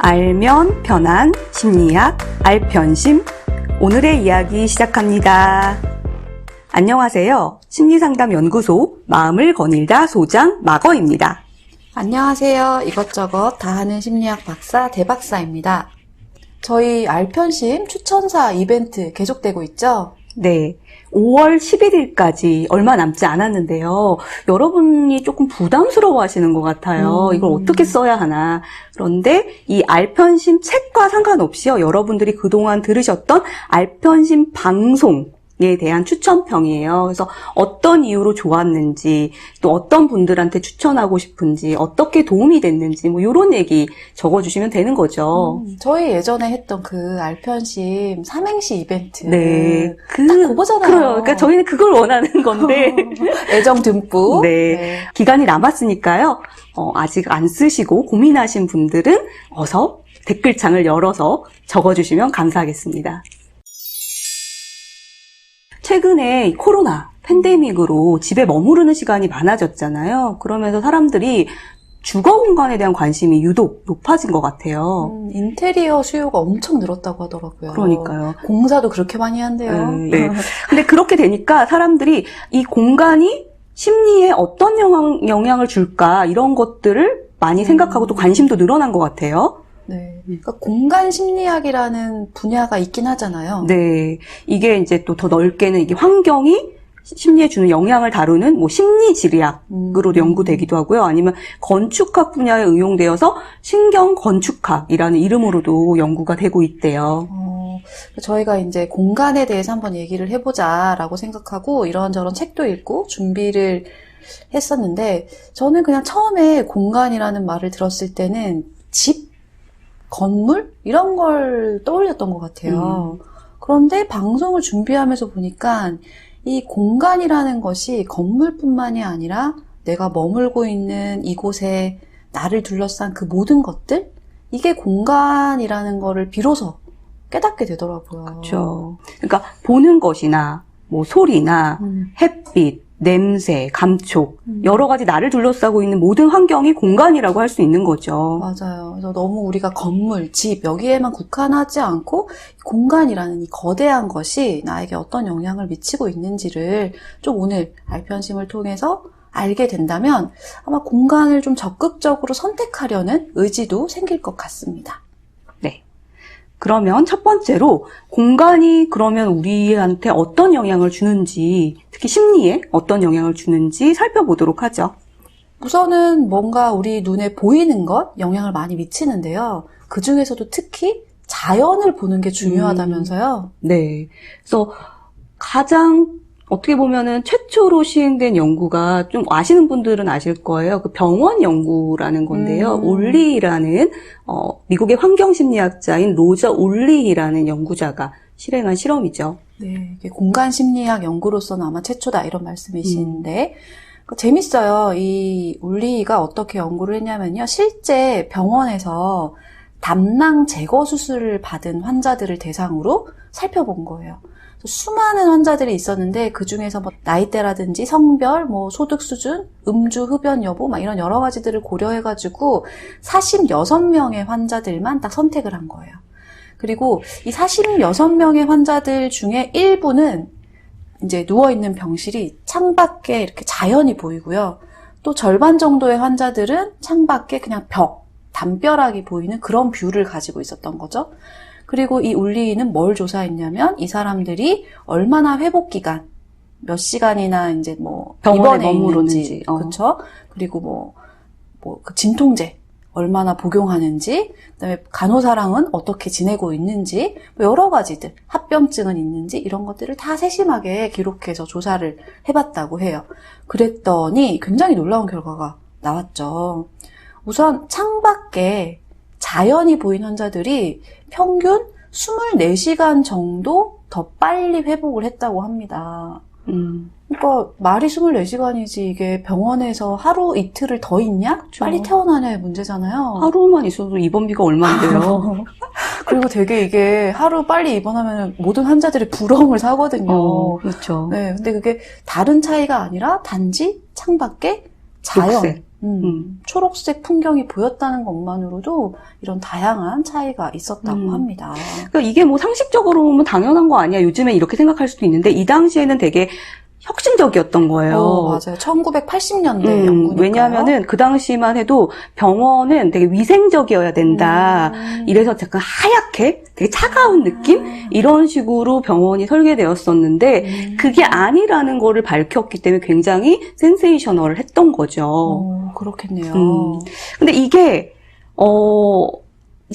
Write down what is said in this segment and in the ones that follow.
알면 편한 심리학 알편심 오늘의 이야기 시작합니다. 안녕하세요. 심리상담연구소 마음을 거닐다 소장 마거입니다. 안녕하세요. 이것저것 다 하는 심리학 박사 대박사입니다. 저희 알편심 추천사 이벤트 계속되고 있죠? 네. 5월 11일까지 얼마 남지 않았는데요. 여러분이 조금 부담스러워 하시는 것 같아요. 이걸 어떻게 써야 하나. 그런데 이 알편심 책과 상관없이요. 여러분들이 그동안 들으셨던 알편심 방송에 대한 추천평이에요. 그래서 어떤 이유로 좋았는지, 또 어떤 분들한테 추천하고 싶은지, 어떻게 도움이 됐는지, 뭐 이런 얘기 적어주시면 되는 거죠. 저희 예전에 했던 그 알편심 삼행시 이벤트. 네. 딱 그거잖아요. 그러니까 저희는 그걸 원하는 건데. 애정 듬뿍. 네. 기간이 남았으니까요. 아직 안 쓰시고 고민하신 분들은 어서 댓글창을 열어서 적어주시면 감사하겠습니다. 최근에 코로나 팬데믹으로 집에 머무르는 시간이 많아졌잖아요. 그러면서 사람들이 주거 공간에 대한 관심이 유독 높아진 것 같아요. 인테리어 수요가 엄청 늘었다고 하더라고요. 그러니까요. 공사도 그렇게 많이 한대요. 네. 근데 그렇게 되니까 사람들이 이 공간이 심리에 어떤 영향을 줄까 이런 것들을 많이 생각하고 또 관심도 늘어난 것 같아요. 네. 그러니까 공간 심리학이라는 분야가 있긴 하잖아요. 네. 이게 이제 또 더 넓게는 이게 환경이 심리에 주는 영향을 다루는 뭐 심리지리학으로 연구되기도 하고요. 아니면 건축학 분야에 응용되어서 신경건축학이라는 이름으로도 연구가 되고 있대요. 저희가 이제 공간에 대해서 한번 얘기를 해보자라고 생각하고 이런저런 책도 읽고 준비를 했었는데 저는 그냥 처음에 공간이라는 말을 들었을 때는 집, 건물? 이런 걸 떠올렸던 것 같아요. 그런데 방송을 준비하면서 보니까 이 공간이라는 것이 건물뿐만이 아니라 내가 머물고 있는 이곳에 나를 둘러싼 그 모든 것들? 이게 공간이라는 거를 비로소 깨닫게 되더라고요. 그렇죠. 그러니까 보는 것이나 뭐 소리나 햇빛, 냄새, 감촉 여러 가지 나를 둘러싸고 있는 모든 환경이 공간이라고 할 수 있는 거죠. 맞아요. 그래서 너무 우리가 건물, 집 여기에만 국한하지 않고 공간이라는 이 거대한 것이 나에게 어떤 영향을 미치고 있는지를 좀 오늘 알편심을 통해서 알게 된다면 아마 공간을 좀 적극적으로 선택하려는 의지도 생길 것 같습니다. 네. 그러면 첫 번째로 공간이 그러면 우리한테 어떤 영향을 주는지, 특히 심리에 어떤 영향을 주는지 살펴보도록 하죠. 우선은 뭔가 우리 눈에 보이는 것 영향을 많이 미치는데요. 그 중에서도 특히 자연을 보는 게 중요하다면서요. 네. 그래서 가장 어떻게 보면은 최초로 시행된 연구가 좀 아시는 분들은 아실 거예요. 그 병원 연구라는 건데요. 올리라는 미국의 환경심리학자인 로저 올리라는 연구자가 실행한 실험이죠. 네, 이게 공간 심리학 연구로서는 아마 최초다 이런 말씀이신데 재밌어요. 이 올리가 어떻게 연구를 했냐면요. 실제 병원에서 담낭 제거 수술을 받은 환자들을 대상으로 살펴본 거예요. 수많은 환자들이 있었는데 그 중에서 뭐 나이대라든지 성별, 뭐 소득 수준, 음주 흡연 여부 막 이런 여러 가지들을 고려해가지고 46명의 환자들만 딱 선택을 한 거예요. 그리고 이 46명의 환자들 중에 일부는 이제 누워있는 병실이 창밖에 이렇게 자연이 보이고요. 또 절반 정도의 환자들은 창밖에 그냥 벽, 담벼락이 보이는 그런 뷰를 가지고 있었던 거죠. 그리고 이 울리는 뭘 조사했냐면 이 사람들이 얼마나 회복 기간, 몇 시간이나 이제 뭐 병원에 입원해 머무르는지, 있는지, 그렇죠? 그리고 그 진통제 얼마나 복용하는지, 그다음에 간호사랑은 어떻게 지내고 있는지, 뭐 여러 가지들, 합병증은 있는지 이런 것들을 다 세심하게 기록해서 조사를 해봤다고 해요. 그랬더니 굉장히 놀라운 결과가 나왔죠. 우선 창밖에 자연이 보인 환자들이 평균 24시간 정도 더 빨리 회복을 했다고 합니다. 그러니까 말이 24시간이지 이게 병원에서 하루 이틀을 더 있냐? 그렇죠. 빨리 퇴원하냐의 문제잖아요. 하루만 있어도 입원비가 얼마인데요. 그리고 되게 이게 하루 빨리 입원하면 모든 환자들이 부러움을 사거든요. 그렇죠. 네, 근데 그게 다른 차이가 아니라 단지 창밖에 자연, 녹색. 초록색 풍경이 보였다는 것만으로도 이런 다양한 차이가 있었다고 합니다. 그러니까 이게 뭐 상식적으로 보면 당연한 거 아니야. 요즘에 이렇게 생각할 수도 있는데 이 당시에는 되게 혁신적이었던 거예요. 맞아요. 1980년대 연구니까요. 왜냐하면은 그 당시만 해도 병원은 되게 위생적이어야 된다. 이래서 약간 하얗게 되게 차가운 느낌? 이런 식으로 병원이 설계되었었는데 그게 아니라는 거를 밝혔기 때문에 굉장히 센세이셔널을 했던 거죠. 그렇겠네요. 근데 이게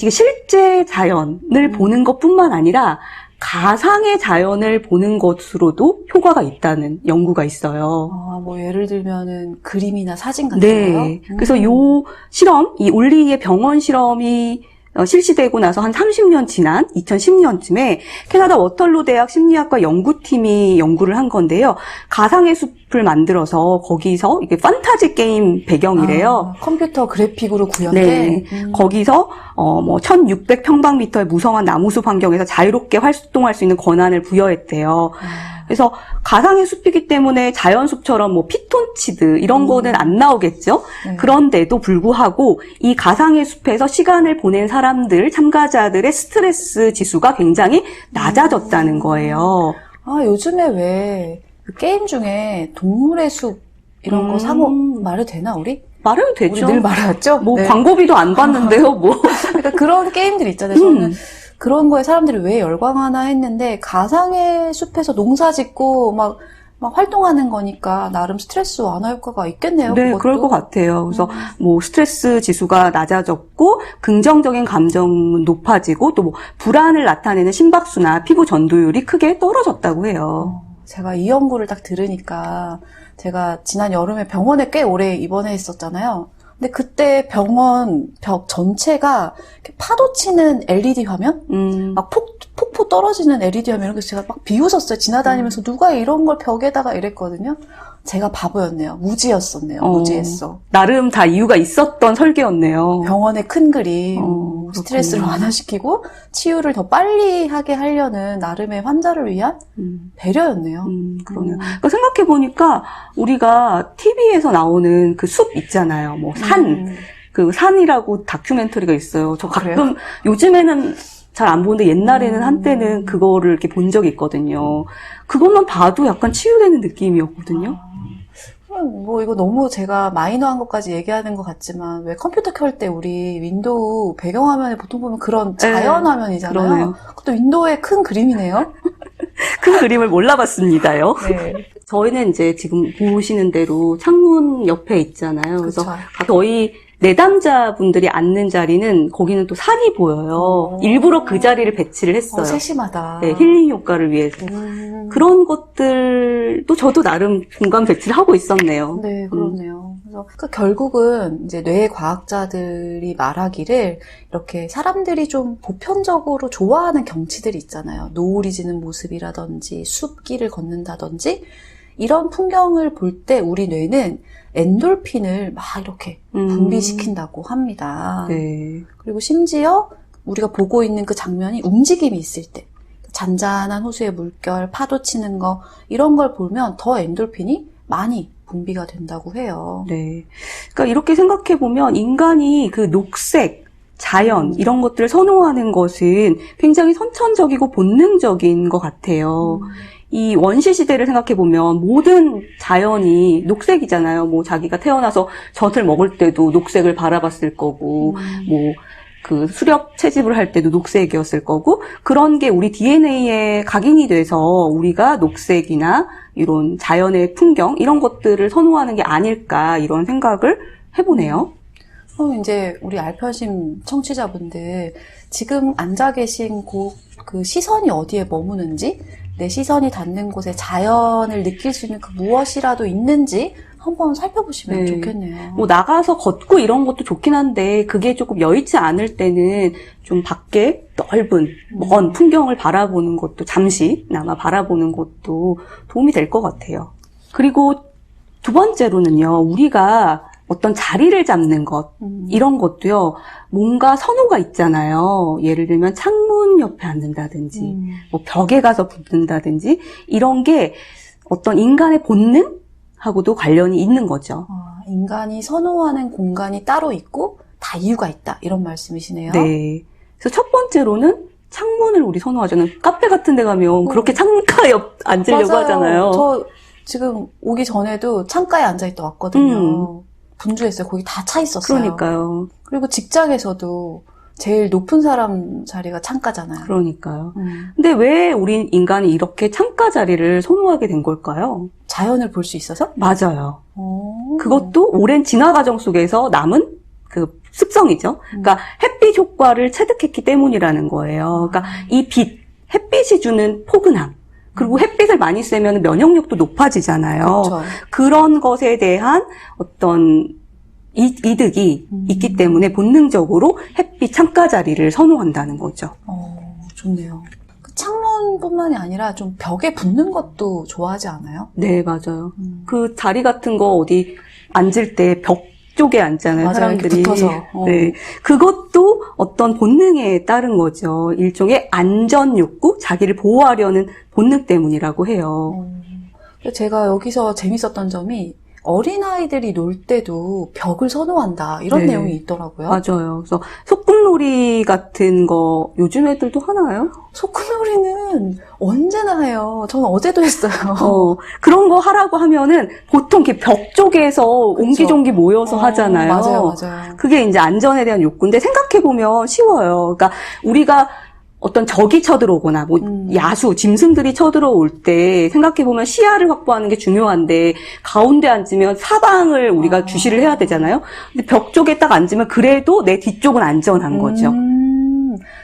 실제 자연을 보는 것뿐만 아니라 가상의 자연을 보는 것으로도 효과가 있다는 연구가 있어요. 뭐 예를 들면은 그림이나 사진 같은 네. 거요? 그래서 요 실험, 이 올리의 병원 실험이 실시되고 나서 한 30년 지난 2010년쯤에 캐나다 워털루 대학 심리학과 연구팀이 연구를 한 건데요. 가상의 숲을 만들어서 거기서 이게 판타지 게임 배경이래요. 컴퓨터 그래픽으로 구현된. 네. 거기서 1600평방미터의 무성한 나무숲 환경에서 자유롭게 활동할 수 있는 권한을 부여했대요. 그래서 가상의 숲이기 때문에 자연숲처럼 뭐 피톤치드 이런 거는 안 나오겠죠. 네. 그런데도 불구하고 이 가상의 숲에서 시간을 보낸 사람들, 참가자들의 스트레스 지수가 굉장히 낮아졌다는 거예요. 요즘에 왜 그 게임 중에 동물의 숲 이런 거 상호 말해도 되나 우리? 말해도 되죠. 우리 늘 말해왔죠? 뭐 네. 광고비도 안 받는데요, 뭐. 그러니까 그런 게임들 있잖아요. 저는 그런 거에 사람들이 왜 열광하나 했는데 가상의 숲에서 농사 짓고 막 활동하는 거니까 나름 스트레스 완화 효과가 있겠네요. 네, 그것도. 그럴 것 같아요. 그래서 뭐 스트레스 지수가 낮아졌고 긍정적인 감정은 높아지고 또 뭐 불안을 나타내는 심박수나 피부 전도율이 크게 떨어졌다고 해요. 제가 이 연구를 딱 들으니까 제가 지난 여름에 병원에 꽤 오래 입원했었잖아요. 근데 그때 병원 벽 전체가 이렇게 파도 치는 LED 화면? 막 폭포 떨어지는 LED 화면 이런 거 제가 막 비웃었어요. 지나다니면서 누가 이런 걸 벽에다가 이랬거든요. 제가 바보였네요. 무지였었네요. 무지했어. 나름 다 이유가 있었던 설계였네요. 병원의 큰 그림, 스트레스를 완화시키고 치유를 더 빨리 하게 하려는 나름의 환자를 위한 배려였네요. 그러네요. 그러니까 생각해보니까 우리가 TV에서 나오는 그 숲 있잖아요. 뭐 그 산이라고 다큐멘터리가 있어요. 저 가끔 그래요? 요즘에는 잘 안 보는데 옛날에는 한때는 그거를 이렇게 본 적이 있거든요. 그것만 봐도 약간 치유되는 느낌이었거든요. 뭐 이거 너무 제가 마이너한 것까지 얘기하는 것 같지만 왜 컴퓨터 켤 때 우리 윈도우 배경화면에 보통 보면 그런 자연 화면이잖아요. 그러네요. 그것도 윈도우의 큰 그림이네요. 큰 그림을 몰라봤습니다요. 네. 저희는 이제 지금 보시는 대로 창문 옆에 있잖아요. 그래서 그쵸. 거의 내담자분들이 앉는 자리는 거기는 또 산이 보여요. 일부러 그 자리를 배치를 했어요. 세심하다. 네, 힐링 효과를 위해서. 그런 것들도 저도 나름 공감 배치를 하고 있었네요. 네, 그렇네요. 그래서 결국은 이제 뇌 과학자들이 말하기를 이렇게 사람들이 좀 보편적으로 좋아하는 경치들이 있잖아요. 노을이 지는 모습이라든지 숲길을 걷는다든지 이런 풍경을 볼 때 우리 뇌는 엔돌핀을 막 이렇게 분비시킨다고 합니다. 네. 그리고 심지어 우리가 보고 있는 그 장면이 움직임이 있을 때 잔잔한 호수의 물결, 파도 치는 거 이런 걸 보면 더 엔돌핀이 많이 분비가 된다고 해요. 네. 그러니까 이렇게 생각해 보면 인간이 그 녹색, 자연 이런 것들을 선호하는 것은 굉장히 선천적이고 본능적인 것 같아요. 이 원시 시대를 생각해 보면 모든 자연이 녹색이잖아요. 뭐 자기가 태어나서 젖을 먹을 때도 녹색을 바라봤을 거고, 뭐 그 수렵 채집을 할 때도 녹색이었을 거고, 그런 게 우리 DNA에 각인이 돼서 우리가 녹색이나 이런 자연의 풍경 이런 것들을 선호하는 게 아닐까 이런 생각을 해보네요. 그럼 이제 우리 알편심 청취자분들 지금 앉아 계신 그 시선이 어디에 머무는지 내 시선이 닿는 곳에 자연을 느낄 수 있는 그 무엇이라도 있는지 한번 살펴보시면 좋겠네요. 뭐 나가서 걷고 이런 것도 좋긴 한데 그게 조금 여의치 않을 때는 좀 밖에 넓은 먼 풍경을 바라보는 것도 잠시나마 바라보는 것도 도움이 될 것 같아요. 그리고 두 번째로는요. 우리가 어떤 자리를 잡는 것 이런 것도요. 뭔가 선호가 있잖아요. 예를 들면 창문 옆에 앉는다든지 뭐 벽에 가서 붙는다든지 이런 게 어떤 인간의 본능하고도 관련이 있는 거죠. 인간이 선호하는 공간이 따로 있고 다 이유가 있다. 이런 말씀이시네요. 네. 그래서 첫 번째로는 창문을 우리 선호하잖아요. 카페 같은 데 가면 그렇게 창가 옆 앉으려고 맞아요. 하잖아요. 저 지금 오기 전에도 창가에 앉아있다 왔거든요. 분주했어요. 거기 다 차 있었어요. 그러니까요. 그리고 직장에서도 제일 높은 사람 자리가 창가잖아요. 그러니까요. 근데 왜 우리 인간이 이렇게 창가 자리를 선호하게 된 걸까요? 자연을 볼 수 있어서? 맞아요. 오. 그것도 오랜 진화 과정 속에서 남은 그 습성이죠. 그러니까 햇빛 효과를 체득했기 때문이라는 거예요. 그러니까 이 빛, 햇빛이 주는 포근함, 그리고 햇빛을 많이 쐬면 면역력도 높아지잖아요. 그렇죠. 그런 것에 대한 어떤 이득이 있기 때문에 본능적으로 햇빛 창가 자리를 선호한다는 거죠. 좋네요. 그 창문뿐만이 아니라 좀 벽에 붙는 것도 좋아하지 않아요? 네, 맞아요. 그 자리 같은 거 어디 앉을 때 벽 쪽에 앉잖아요, 맞아요. 사람들이. 이렇게 붙어서. 네. 그것도 어떤 본능에 따른 거죠. 일종의 안전 욕구, 자기를 보호하려는 본능 때문이라고 해요. 제가 여기서 재밌었던 점이 어린아이들이 놀 때도 벽을 선호한다. 이런 네. 내용이 있더라고요. 맞아요. 그래서 소꿉놀이 같은 거 요즘 애들도 하나요? 소꿉놀이는 언제나 해요. 저는 어제도 했어요. 그런 거 하라고 하면은 보통 이렇게 벽 쪽에서 옹기종기 모여서 하잖아요. 맞아요, 맞아요. 그게 이제 안전에 대한 욕구인데 생각해보면 쉬워요. 그러니까 우리가 어떤 적이 쳐들어오거나 뭐 야수, 짐승들이 쳐들어올 때 생각해보면 시야를 확보하는 게 중요한데 가운데 앉으면 사방을 우리가 주시를 해야 되잖아요. 근데 벽 쪽에 딱 앉으면 그래도 내 뒤쪽은 안전한 거죠.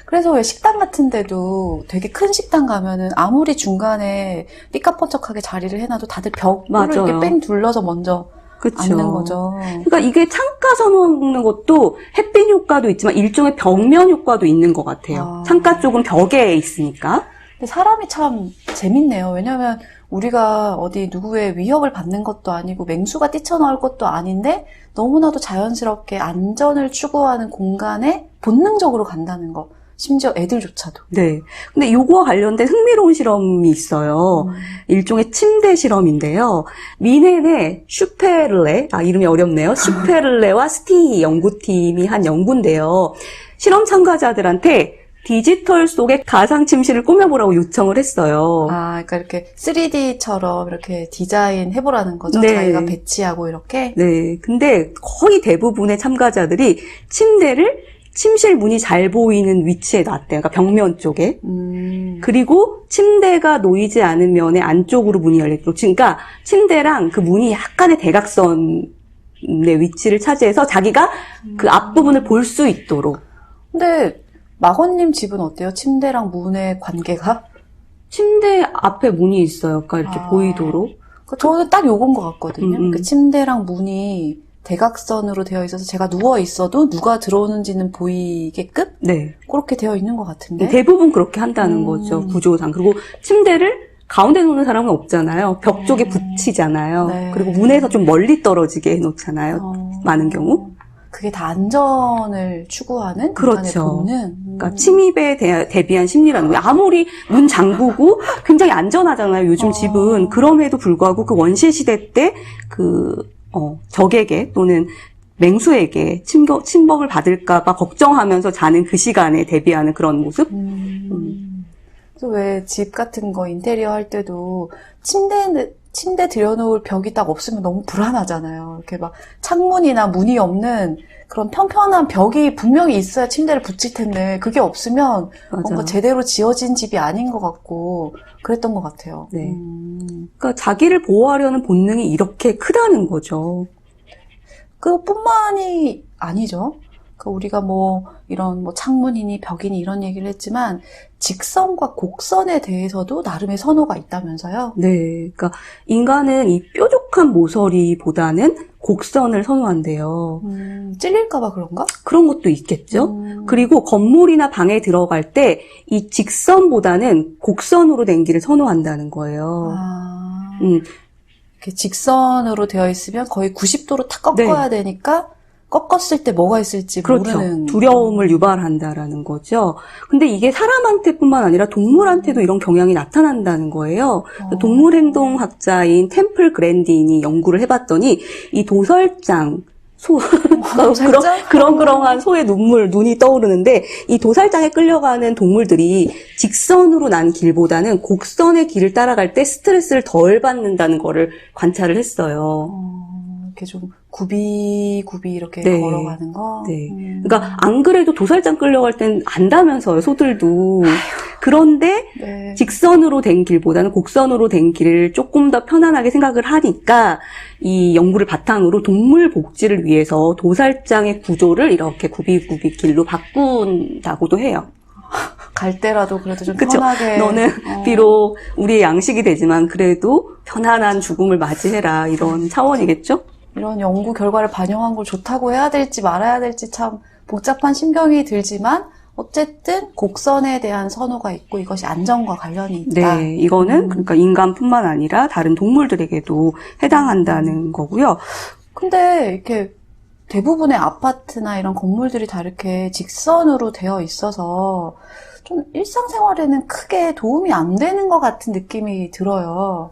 그래서 왜 식당 같은 데도 되게 큰 식당 가면은 아무리 중간에 삐까뻔쩍하게 자리를 해놔도 다들 벽을 맞아요. 이렇게 뺑 둘러서 먼저 그쵸. 앉는 거죠. 그러니까 이게 창가 선호하는 것도 햇빛 효과도 있지만 일종의 벽면 효과도 있는 것 같아요. 창가 쪽은 벽에 있으니까. 근데 사람이 참 재밌네요. 왜냐하면 우리가 어디 누구의 위협을 받는 것도 아니고 맹수가 뛰쳐나올 것도 아닌데 너무나도 자연스럽게 안전을 추구하는 공간에 본능적으로 간다는 거. 심지어 애들조차도. 네. 근데 요거와 관련된 흥미로운 실험이 있어요. 일종의 침대 실험인데요. 미넨의 슈페를레, 이름이 어렵네요. 슈페를레와 스티 연구팀이 한 연구인데요. 실험 참가자들한테 디지털 속에 가상 침실을 꾸며보라고 요청을 했어요. 그러니까 이렇게 3D처럼 이렇게 디자인 해보라는 거죠? 네. 자기가 배치하고 이렇게? 네. 근데 거의 대부분의 참가자들이 침대를 침실 문이 잘 보이는 위치에 놨대요. 그러니까 벽면 쪽에. 그리고 침대가 놓이지 않은 면의 안쪽으로 문이 열리도록. 그러니까 침대랑 그 문이 약간의 대각선의 위치를 차지해서 자기가 그 앞부분을 볼 수 있도록. 근데 마건님 집은 어때요? 침대랑 문의 관계가? 침대 앞에 문이 있어요. 그러니까 이렇게 보이도록. 저는 딱 요건 것 같거든요. 그 침대랑 문이 대각선으로 되어 있어서 제가 누워 있어도 누가 들어오는지는 보이게끔 네. 그렇게 되어 있는 것 같은데 대부분 그렇게 한다는 거죠. 구조상. 그리고 침대를 가운데 놓는 사람은 없잖아요. 벽 쪽에 붙이잖아요. 네. 그리고 문에서 좀 멀리 떨어지게 해놓잖아요. 많은 경우. 그게 다 안전을 추구하는 그렇죠. 인간의 본능. 그러니까 침입에 대비한 심리라는 거예요. 아무리 문 잠그고 굉장히 안전하잖아요. 요즘 집은. 그럼에도 불구하고 그 원시의 시대 때 적에게 또는 맹수에게 침범을 받을까봐 걱정하면서 자는 그 시간에 대비하는 그런 모습? 그래서 왜 집 같은 거 인테리어 할 때도 침대 들여놓을 벽이 딱 없으면 너무 불안하잖아요. 이렇게 막 창문이나 문이 없는 그런 평평한 벽이 분명히 있어야 침대를 붙일 텐데 그게 없으면 맞아. 뭔가 제대로 지어진 집이 아닌 것 같고 그랬던 것 같아요. 네. 그러니까 자기를 보호하려는 본능이 이렇게 크다는 거죠. 그뿐만이 아니죠. 그러니까 우리가 이런 창문이니 벽이니 이런 얘기를 했지만 직선과 곡선에 대해서도 나름의 선호가 있다면서요? 네. 그러니까 인간은 이 뾰족한 모서리보다는 곡선을 선호한대요. 찔릴까봐 그런가? 그런 것도 있겠죠. 그리고 건물이나 방에 들어갈 때 이 직선보다는 곡선으로 된 길을 선호한다는 거예요. 이렇게 직선으로 되어 있으면 거의 90도로 탁 꺾어야 되니까 꺾었을 때 뭐가 있을지 그렇죠. 모르는. 두려움을 유발한다라는 거죠. 근데 이게 사람한테뿐만 아니라 동물한테도 이런 경향이 나타난다는 거예요. 동물행동학자인 템플 그랜딘이 연구를 해봤더니 이 도살장, 그렁그렁한 소의 눈이 떠오르는데 이 도살장에 끌려가는 동물들이 직선으로 난 길보다는 곡선의 길을 따라갈 때 스트레스를 덜 받는다는 거를 관찰을 했어요. 이렇게 좀 굽이 이렇게 네. 걸어가는 거. 네. 그러니까 안 그래도 도살장 끌려갈 땐 안다면서요, 소들도. 그런데 네. 직선으로 된 길보다는 곡선으로 된 길을 조금 더 편안하게 생각을 하니까 이 연구를 바탕으로 동물 복지를 위해서 도살장의 구조를 이렇게 굽이 길로 바꾼다고도 해요. 갈 때라도 그래도 좀 그쵸? 편하게. 너는 비록 우리의 양식이 되지만 그래도 편안한 죽음을 맞이해라, 이런 차원이겠죠? 이런 연구 결과를 반영한 걸 좋다고 해야 될지 말아야 될지 참 복잡한 심경이 들지만 어쨌든 곡선에 대한 선호가 있고 이것이 안전과 관련이 있다. 네, 이거는 그러니까 인간뿐만 아니라 다른 동물들에게도 해당한다는 거고요. 근데 이렇게 대부분의 아파트나 이런 건물들이 다 이렇게 직선으로 되어 있어서 좀 일상생활에는 크게 도움이 안 되는 것 같은 느낌이 들어요.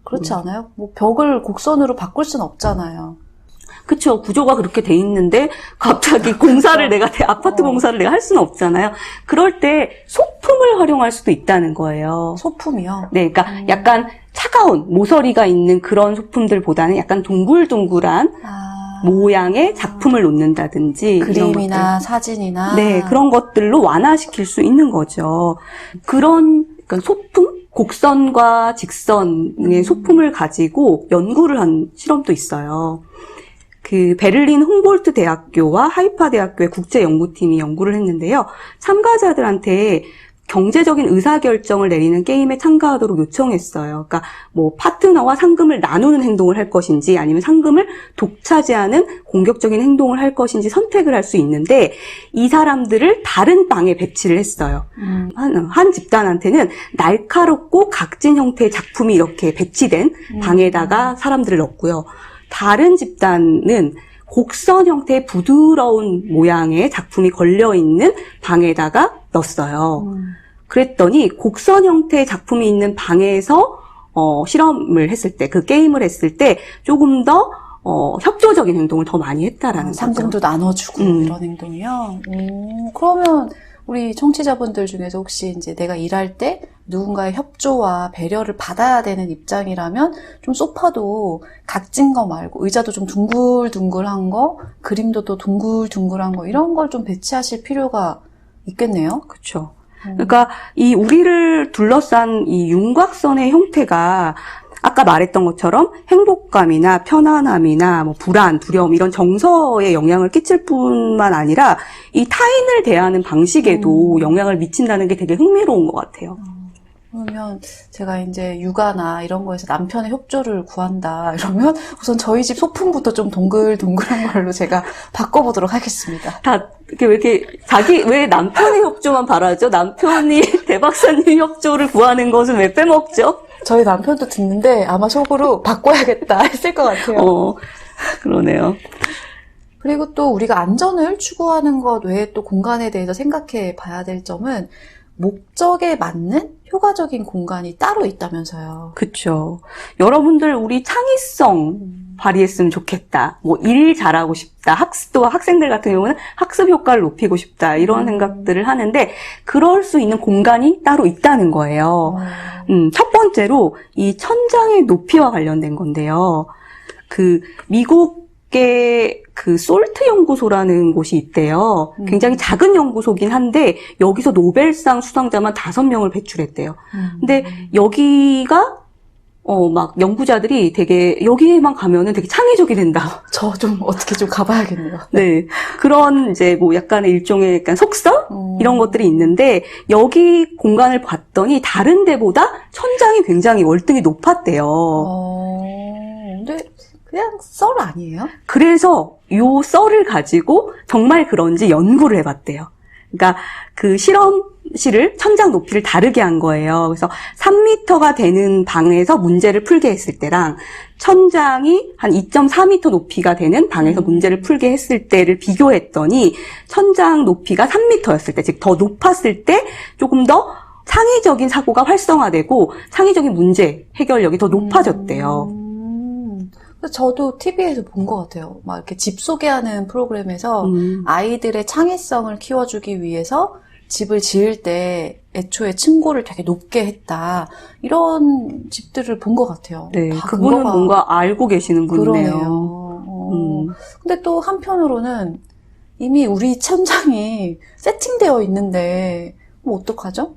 그렇지 않아요? 뭐 벽을 곡선으로 바꿀 순 없잖아요. 그쵸. 구조가 그렇게 돼 있는데 갑자기 아파트 공사를 내가 할 수는 없잖아요. 그럴 때 소품을 활용할 수도 있다는 거예요. 소품이요? 네, 그러니까 약간 차가운 모서리가 있는 그런 소품들보다는 약간 둥글둥글한 모양의 작품을 놓는다든지 그림이나 사진이나 네, 그런 것들로 완화시킬 수 있는 거죠. 그러니까 소품? 곡선과 직선의 소품을 가지고 연구를 한 실험도 있어요. 그 베를린 humboldt 대학교와 하이파 대학교의 국제연구팀이 연구를 했는데요. 참가자들한테 경제적인 의사결정을 내리는 게임에 참가하도록 요청했어요. 그러니까 뭐 파트너와 상금을 나누는 행동을 할 것인지 아니면 상금을 독차지하는 공격적인 행동을 할 것인지 선택을 할 수 있는데 이 사람들을 다른 방에 배치를 했어요. 한 집단한테는 날카롭고 각진 형태의 작품이 이렇게 배치된 방에다가 사람들을 넣었고요. 다른 집단은 곡선 형태의 부드러운 모양의 작품이 걸려있는 방에다가 넣었어요. 그랬더니 곡선 형태의 작품이 있는 방에서 실험을 했을 때, 그 게임을 했을 때 조금 더 협조적인 행동을 더 많이 했다라는 거죠. 상금도 나눠주고 이런 행동이요. 그러면 우리 청취자분들 중에서 혹시 이제 내가 일할 때 누군가의 협조와 배려를 받아야 되는 입장이라면 좀 소파도 각진 거 말고 의자도 좀 둥글둥글한 거, 그림도 또 둥글둥글한 거 이런 걸 좀 배치하실 필요가 있겠네요. 그렇죠. 그러니까 이 우리를 둘러싼 이 윤곽선의 형태가 아까 말했던 것처럼 행복감이나 편안함이나 뭐 불안, 두려움 이런 정서에 영향을 끼칠 뿐만 아니라 이 타인을 대하는 방식에도 영향을 미친다는 게 되게 흥미로운 것 같아요. 그러면 제가 이제 육아나 이런 거에서 남편의 협조를 구한다 이러면 우선 저희 집 소품부터 좀 동글동글한 걸로 제가 바꿔보도록 하겠습니다. 다 왜 남편의 협조만 바라죠? 남편이 대박사님 협조를 구하는 것은 왜 빼먹죠? 저희 남편도 듣는데 아마 속으로 바꿔야겠다 했을 것 같아요. 그러네요. 그리고 또 우리가 안전을 추구하는 것 외에 또 공간에 대해서 생각해 봐야 될 점은 목적에 맞는 효과적인 공간이 따로 있다면서요. 그렇죠. 여러분들 우리 창의성 발휘했으면 좋겠다. 뭐 일 잘하고 싶다. 또 학생들 같은 경우는 학습 효과를 높이고 싶다. 이런 생각들을 하는데 그럴 수 있는 공간이 따로 있다는 거예요. 첫 번째로 이 천장의 높이와 관련된 건데요. 그 미국의 그 솔트 연구소라는 곳이 있대요. 굉장히 작은 연구소긴 한데 여기서 노벨상 수상자만 5명을 배출했대요. 근데 여기가 막 연구자들이 되게 여기에만 가면은 되게 창의적이 된다. 저 좀 어떻게 좀 가봐야겠네요. 네. 그런 이제 뭐 약간의 일종의 약간 속성? 이런 것들이 있는데 여기 공간을 봤더니 다른 데보다 천장이 굉장히 월등히 높았대요. 근데 그냥 썰 아니에요? 그래서 요 썰을 가지고 정말 그런지 연구를 해봤대요. 그러니까 그 실험실을 천장 높이를 다르게 한 거예요. 그래서 3m가 되는 방에서 문제를 풀게 했을 때랑 천장이 한 2.4m 높이가 되는 방에서 문제를 풀게 했을 때를 비교했더니 천장 높이가 3m였을 때, 즉 더 높았을 때 조금 더 창의적인 사고가 활성화되고 창의적인 문제 해결력이 더 높아졌대요. 저도 TV에서 본 것 같아요. 막 이렇게 집 소개하는 프로그램에서 아이들의 창의성을 키워주기 위해서 집을 지을 때 애초에 층고를 되게 높게 했다. 이런 집들을 본 것 같아요. 네, 다 그분은 근거가 뭔가 알고 계시는 분이네요. 그러네요. 근데 또 한편으로는 이미 우리 천장이 세팅되어 있는데 뭐 어떡하죠?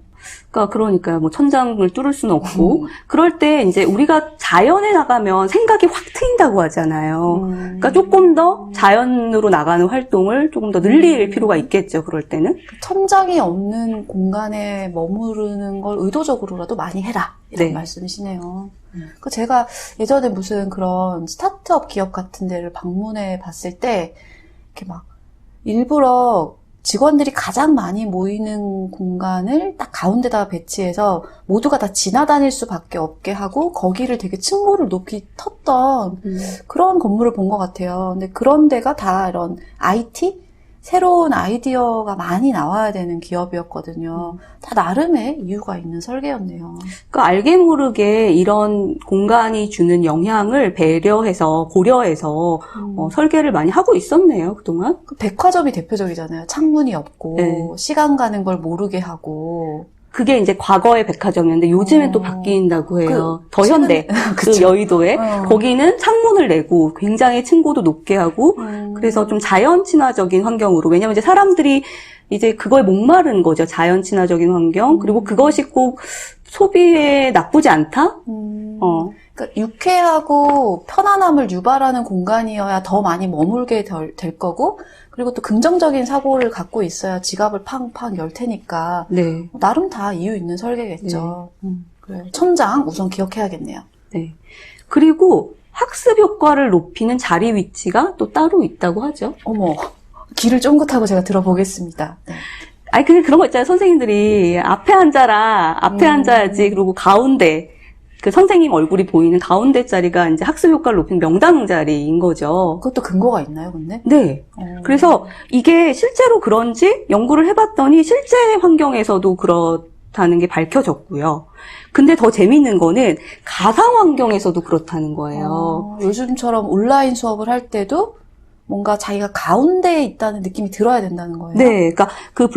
그러니까요. 뭐 천장을 뚫을 수는 없고 그럴 때 이제 우리가 자연에 나가면 생각이 확 트인다고 하잖아요. 그러니까 조금 더 자연으로 나가는 활동을 조금 더 늘릴 필요가 있겠죠. 그럴 때는. 천장이 없는 공간에 머무르는 걸 의도적으로라도 많이 해라. 이런 네. 말씀이시네요. 제가 예전에 무슨 그런 스타트업 기업 같은 데를 방문해 봤을 때 이렇게 막 일부러 직원들이 가장 많이 모이는 공간을 딱 가운데다가 배치해서 모두가 다 지나다닐 수밖에 없게 하고 거기를 되게 층고를 높이 텄던 그런 건물을 본 것 같아요. 근데 그런 데가 다 이런 IT? 새로운 아이디어가 많이 나와야 되는 기업이었거든요. 다 나름의 이유가 있는 설계였네요. 알게 모르게 이런 공간이 주는 영향을 배려해서 고려해서 설계를 많이 하고 있었네요. 그동안. 백화점이 대표적이잖아요. 창문이 없고 네. 시간 가는 걸 모르게 하고. 그게 이제 과거의 백화점이었는데 요즘엔 또 바뀐다고 해요. 더 현대, 그 여의도에 거기는 창문을 내고 굉장히 층고도 높게 하고 그래서 좀 자연 친화적인 환경으로, 왜냐면 이제 사람들이 이제 그거에 목마른 거죠. 자연 친화적인 환경. 그리고 그것이 꼭 소비에 나쁘지 않다? 그러니까 유쾌하고 편안함을 유발하는 공간이어야 더 많이 머물게 될 거고, 그리고 또 긍정적인 사고를 갖고 있어야 지갑을 팡팡 열 테니까. 네. 나름 다 이유 있는 설계겠죠. 그래요. 천장 우선 기억해야겠네요. 네. 그리고 학습 효과를 높이는 자리 위치가 또 따로 있다고 하죠. 어머, 귀를 쫑긋하고 제가 들어보겠습니다. 네. 아니, 그런 거 있잖아요. 선생님들이 앞에 앉아라. 앞에 앉아야지. 그리고 가운데. 그 선생님 얼굴이 보이는 가운데 자리가 이제 학습 효과를 높이는 명당 자리인 거죠. 그것도 근거가 있나요, 근데? 네. 그래서 이게 실제로 그런지 연구를 해봤더니 실제 환경에서도 그렇다는 게 밝혀졌고요. 근데 더 재밌는 거는 가상 환경에서도 그렇다는 거예요. 요즘처럼 온라인 수업을 할 때도 뭔가 자기가 가운데에 있다는 느낌이 들어야 된다는 거예요. 네, 그러니까 그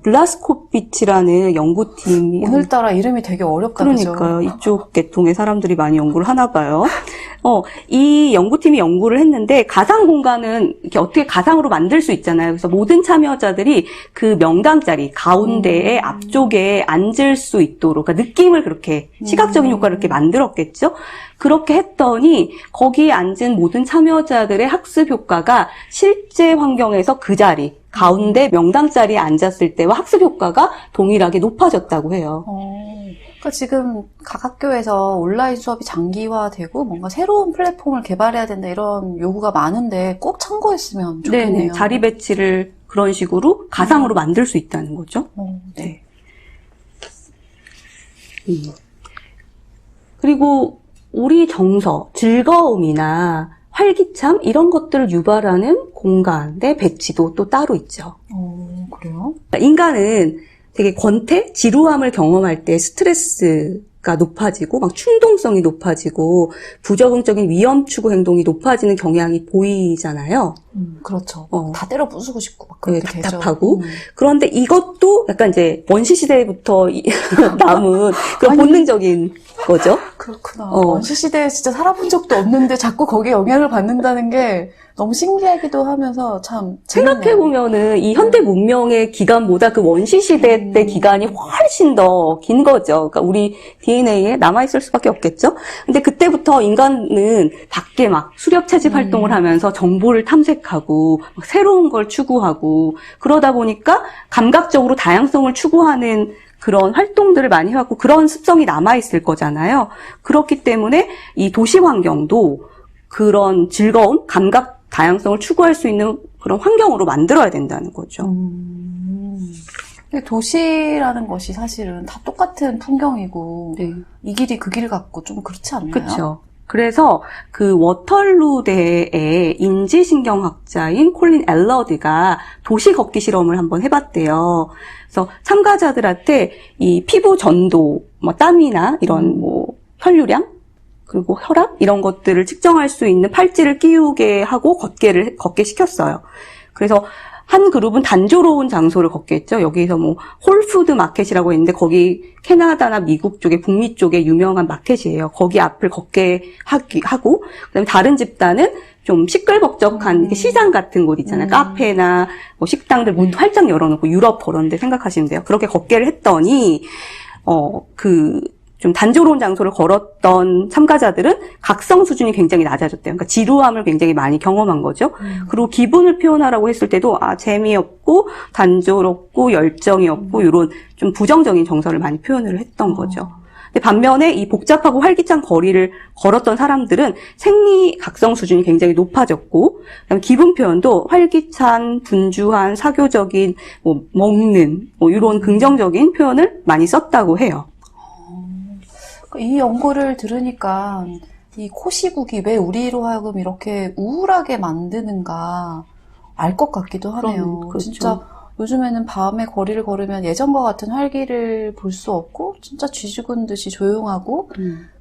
블라스코비치라는 연구팀이 오늘따라 이름이 되게 어렵다. 그러니까요. 그죠? 이쪽 계통의 사람들이 많이 연구를 하나 봐요. 이 연구팀이 연구를 했는데 가상 공간은 이렇게 어떻게 가상으로 만들 수 있잖아요. 그래서 모든 참여자들이 그 명당 자리 가운데에 앞쪽에 앉을 수 있도록, 그러니까 느낌을 그렇게 시각적인 효과를 이렇게 만들었겠죠. 그렇게 했더니 거기에 앉은 모든 참여자들의 학습 효과가 실제 환경에서 그 자리, 가운데 명당 자리에 앉았을 때와 학습 효과가 동일하게 높아졌다고 해요. 그러니까 지금 각 학교에서 온라인 수업이 장기화되고 뭔가 새로운 플랫폼을 개발해야 된다 이런 요구가 많은데 꼭 참고했으면 좋겠네요. 네, 자리 배치를 그런 식으로 가상으로 만들 수 있다는 거죠. 네. 그리고 우리 정서, 즐거움이나 활기참 이런 것들을 유발하는 공간의 배치도 또 따로 있죠. 그래요? 인간은 되게 권태, 지루함을 경험할 때 스트레스가 높아지고 막 충동성이 높아지고 부적응적인 위험 추구 행동이 높아지는 경향이 보이잖아요. 그렇죠. 다 때려 부수고 싶고 막 네, 그렇게 답답하고. 되죠. 그런데 이것도 약간 이제 원시 시대부터 남은 그런 본능적인 거죠. 그렇구나. 원시 시대에 진짜 살아본 적도 없는데 자꾸 거기에 영향을 받는다는 게 너무 신기하기도 하면서 참 재밌네요. 생각해보면은 이 현대 문명의 기간보다 그 원시 시대 때 기간이 훨씬 더 긴 거죠. 그러니까 우리 DNA에 남아있을 수밖에 없겠죠. 근데 그때부터 인간은 밖에 막 수렵 채집 활동을 하면서 정보를 탐색하고 막 새로운 걸 추구하고 그러다 보니까 감각적으로 다양성을 추구하는 그런 활동들을 많이 해왔고 그런 습성이 남아있을 거잖아요. 그렇기 때문에 이 도시 환경도 그런 즐거움, 감각 다양성을 추구할 수 있는 그런 환경으로 만들어야 된다는 거죠. 근데 도시라는 것이 사실은 다 똑같은 풍경이고 네. 이 길이 그 길 같고 좀 그렇지 않나요? 그렇죠. 그래서 그 워털루대의 인지신경학자인 콜린 앨러드가 도시 걷기 실험을 한번 해봤대요. 그래서 참가자들한테 이 피부 전도, 뭐 땀이나 이런 뭐 혈류량, 그리고 혈압 이런 것들을 측정할 수 있는 팔찌를 끼우게 하고 걷게 시켰어요. 그래서 한 그룹은 단조로운 장소를 걷겠죠. 여기서 뭐 홀푸드 마켓이라고 있는데 거기 캐나다나 미국 쪽에 북미 쪽에 유명한 마켓이에요. 거기 앞을 걷게 하고 그다음에 다른 집단은 좀 시끌벅적한 시장 같은 곳 있잖아요. 카페나 뭐 식당들 문 활짝 열어놓고 유럽 그런 데 생각하시면 돼요. 그렇게 걷게를 했더니 좀 단조로운 장소를 걸었던 참가자들은 각성 수준이 굉장히 낮아졌대요. 그러니까 지루함을 굉장히 많이 경험한 거죠. 그리고 기분을 표현하라고 했을 때도 재미없고 단조롭고 열정이 없고 이런 좀 부정적인 정서를 많이 표현을 했던 거죠. 근데 반면에 이 복잡하고 활기찬 거리를 걸었던 사람들은 생리 각성 수준이 굉장히 높아졌고, 그다음에 기분 표현도 활기찬, 분주한, 사교적인, 뭐 먹는, 뭐 이런 긍정적인 표현을 많이 썼다고 해요. 이 연구를 들으니까 이 코시국이 왜 우리로 하여금 이렇게 우울하게 만드는가 알 것 같기도 하네요. 그렇죠. 진짜 요즘에는 밤에 거리를 걸으면 예전과 같은 활기를 볼 수 없고 진짜 쥐 죽은 듯이 조용하고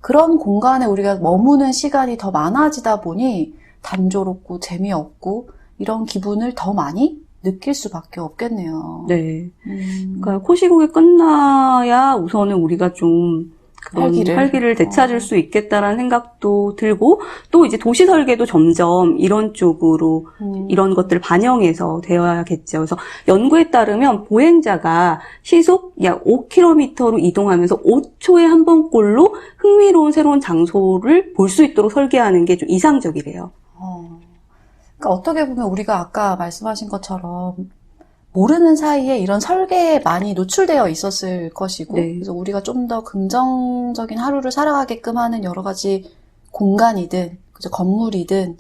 그런 공간에 우리가 머무는 시간이 더 많아지다 보니 단조롭고 재미없고 이런 기분을 더 많이 느낄 수밖에 없겠네요. 네. 그러니까 코시국이 끝나야 우선은 우리가 좀 그런 활기를 되찾을 수 있겠다라는 생각도 들고, 또 이제 도시 설계도 점점 이런 쪽으로 이런 것들을 반영해서 되어야겠죠. 그래서 연구에 따르면 보행자가 시속 약 5km로 이동하면서 5초에 한 번꼴로 흥미로운 새로운 장소를 볼 수 있도록 설계하는 게 좀 이상적이래요. 그러니까 어떻게 보면 우리가 아까 말씀하신 것처럼 모르는 사이에 이런 설계에 많이 노출되어 있었을 것이고, 네. 그래서 우리가 좀 더 긍정적인 하루를 살아가게끔 하는 여러 가지 공간이든, 그죠, 건물이든,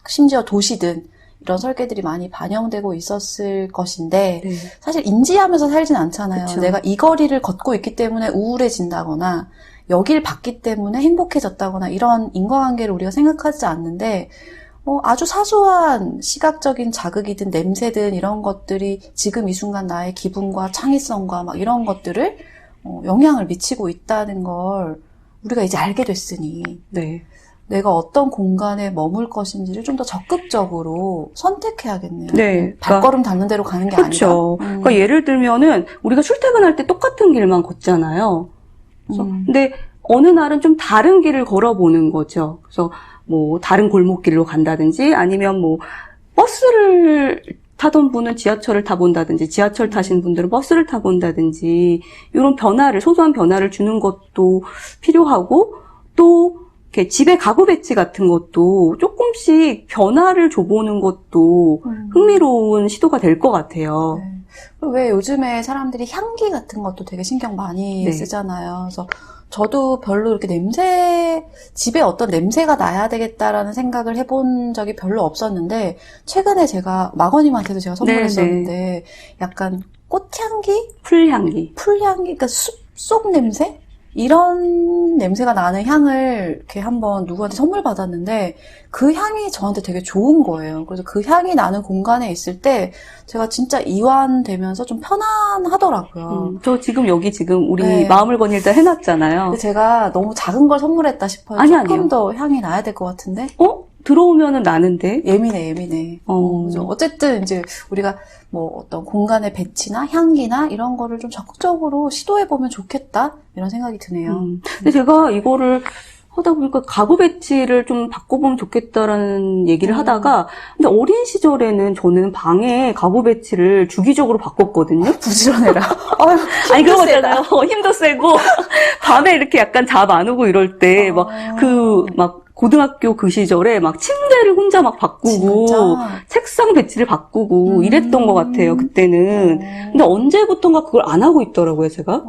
심지어 도시든, 이런 설계들이 많이 반영되고 있었을 것인데, 네. 사실 인지하면서 살진 않잖아요. 그쵸. 내가 이 거리를 걷고 있기 때문에 우울해진다거나, 여길 봤기 때문에 행복해졌다거나, 이런 인과관계를 우리가 생각하지 않는데, 아주 사소한 시각적인 자극이든 냄새든 이런 것들이 지금 이 순간 나의 기분과 창의성과 막 이런 것들을 영향을 미치고 있다는 걸 우리가 이제 알게 됐으니 네. 내가 어떤 공간에 머물 것인지를 좀 더 적극적으로 선택해야겠네요. 네. 발걸음 닿는 대로 가는 게 그렇죠. 아니라. 그러니까 예를 들면은 우리가 출퇴근할 때 똑같은 길만 걷잖아요. 그래서 근데 어느 날은 좀 다른 길을 걸어보는 거죠. 그래서 뭐 다른 골목길로 간다든지 아니면 뭐 버스를 타던 분은 지하철을 타본다든지 지하철 타신 분들은 버스를 타본다든지 이런 변화를 소소한 변화를 주는 것도 필요하고 또 이렇게 집에 가구 배치 같은 것도 조금씩 변화를 줘보는 것도 흥미로운 시도가 될 것 같아요. 네. 왜 요즘에 사람들이 향기 같은 것도 되게 신경 많이 네. 쓰잖아요. 그래서 저도 별로 이렇게 집에 어떤 냄새가 나야 되겠다라는 생각을 해본 적이 별로 없었는데, 최근에 제가 마거님한테도 제가 선물했었는데, 약간 꽃향기? 풀향기. 그러니까 숲속 냄새? 이런 냄새가 나는 향을 이렇게 한번 누구한테 선물 받았는데 그 향이 저한테 되게 좋은 거예요. 그래서 그 향이 나는 공간에 있을 때 제가 진짜 이완되면서 좀 편안하더라고요. 저 지금 여기 우리 네. 마음을 거닐 때 해놨잖아요. 근데 제가 너무 작은 걸 선물했다 싶어요. 아니요. 조금 더 향이 나야 될 것 같은데? 들어오면은 나는데. 예민해. 그죠? 어쨌든 이제 우리가 뭐 어떤 공간의 배치나 향기나 이런 거를 좀 적극적으로 시도해보면 좋겠다 이런 생각이 드네요. 근데 제가 이거를 하다 보니까 가구 배치를 좀 바꿔보면 좋겠다라는 얘기를 하다가 근데 어린 시절에는 저는 방에 가구 배치를 주기적으로 바꿨거든요. 부지런해라. 아니 그런 거 있잖아요. 힘도 세고 밤에 이렇게 약간 잠 안 오고 이럴 때 막 고등학교 그 시절에 막 침대를 혼자 막 바꾸고 진짜? 책상 배치를 바꾸고 이랬던 것 같아요. 그때는. 근데 언제부턴가 그걸 안 하고 있더라고요, 제가.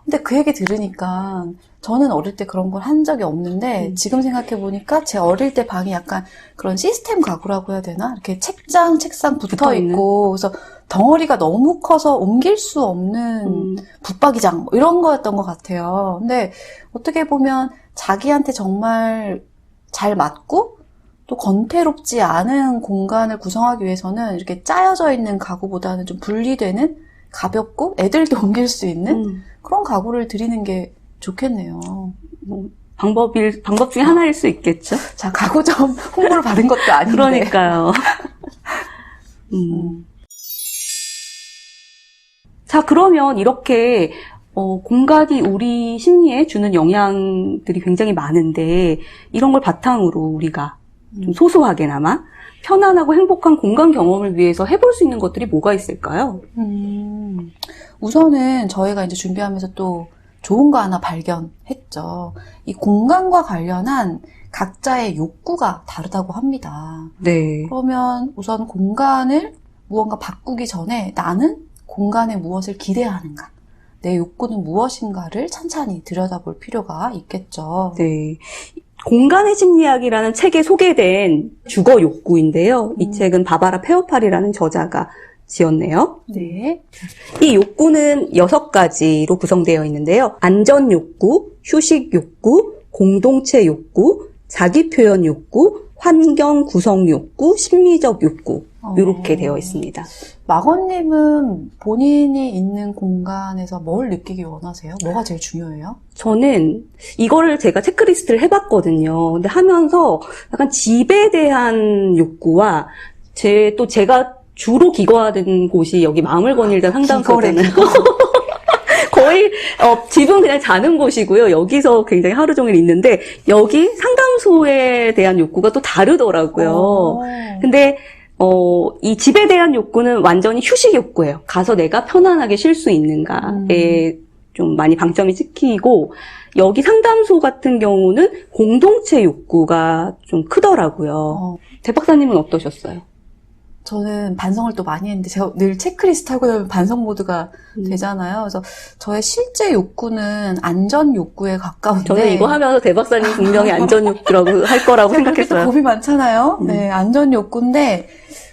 근데 그 얘기 들으니까 저는 어릴 때 그런 걸 한 적이 없는데 지금 생각해 보니까 제 어릴 때 방이 약간 그런 시스템 가구라고 해야 되나? 이렇게 책상 붙어 있고 그래서 덩어리가 너무 커서 옮길 수 없는 붙박이장 뭐 이런 거였던 것 같아요. 근데 어떻게 보면 자기한테 정말 잘 맞고 또 건태롭지 않은 공간을 구성하기 위해서는 이렇게 짜여져 있는 가구보다는 좀 분리되는 가볍고 애들도 옮길 수 있는 그런 가구를 드리는 게 좋겠네요. 뭐 방법 중에 하나일 수 있겠죠. 자, 가구점 홍보를 받은 것도 아닌데. 그러니까요. 자, 그러면 이렇게 공간이 우리 심리에 주는 영향들이 굉장히 많은데 이런 걸 바탕으로 우리가 좀 소소하게나마 편안하고 행복한 공간 경험을 위해서 해볼 수 있는 것들이 뭐가 있을까요? 우선은 저희가 이제 준비하면서 또 좋은 거 하나 발견했죠. 이 공간과 관련한 각자의 욕구가 다르다고 합니다. 네. 그러면 우선 공간을 무언가 바꾸기 전에 나는 공간에 무엇을 기대하는가? 내 욕구는 무엇인가를 찬찬히 들여다볼 필요가 있겠죠. 네. 공간의 심리학이라는 책에 소개된 주거 욕구인데요. 이 책은 바바라 페오팔이라는 저자가 지었네요. 네. 이 욕구는 6가지로 구성되어 있는데요. 안전 욕구, 휴식 욕구, 공동체 욕구, 자기 표현 욕구, 환경 구성 욕구, 심리적 욕구 이렇게 되어 있습니다. 마건님은 본인이 있는 공간에서 뭘 느끼기 원하세요? 뭐가 제일 중요해요? 저는 이거를 제가 체크리스트를 해봤거든요. 근데 하면서 약간 집에 대한 욕구와 제가 주로 기거하는 곳이 여기 마음을 건일단 상담소잖아요. 거의 집은 그냥 자는 곳이고요. 여기서 굉장히 하루 종일 있는데 여기 상담소에 대한 욕구가 또 다르더라고요. 근데 이 집에 대한 욕구는 완전히 휴식 욕구예요. 가서 내가 편안하게 쉴 수 있는가에 좀 많이 방점이 찍히고 여기 상담소 같은 경우는 공동체 욕구가 좀 크더라고요. 대 박사님은 어떠셨어요? 저는 반성을 또 많이 했는데 제가 늘 체크리스트 하고 나면 반성 모드가 되잖아요. 그래서 저의 실제 욕구는 안전 욕구에 가까운데 저는 이거 하면서 대 박사님 분명히 안전 욕구라고 할 거라고 생각했어요. 겁이 많잖아요. 네, 안전 욕구인데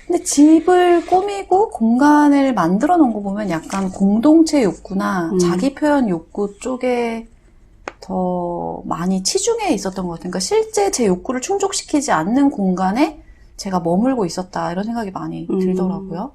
근데 집을 꾸미고 공간을 만들어 놓은 거 보면 약간 공동체 욕구나 자기 표현 욕구 쪽에 더 많이 치중해 있었던 것 같아요. 그러니까 실제 제 욕구를 충족시키지 않는 공간에 제가 머물고 있었다 이런 생각이 많이 들더라고요.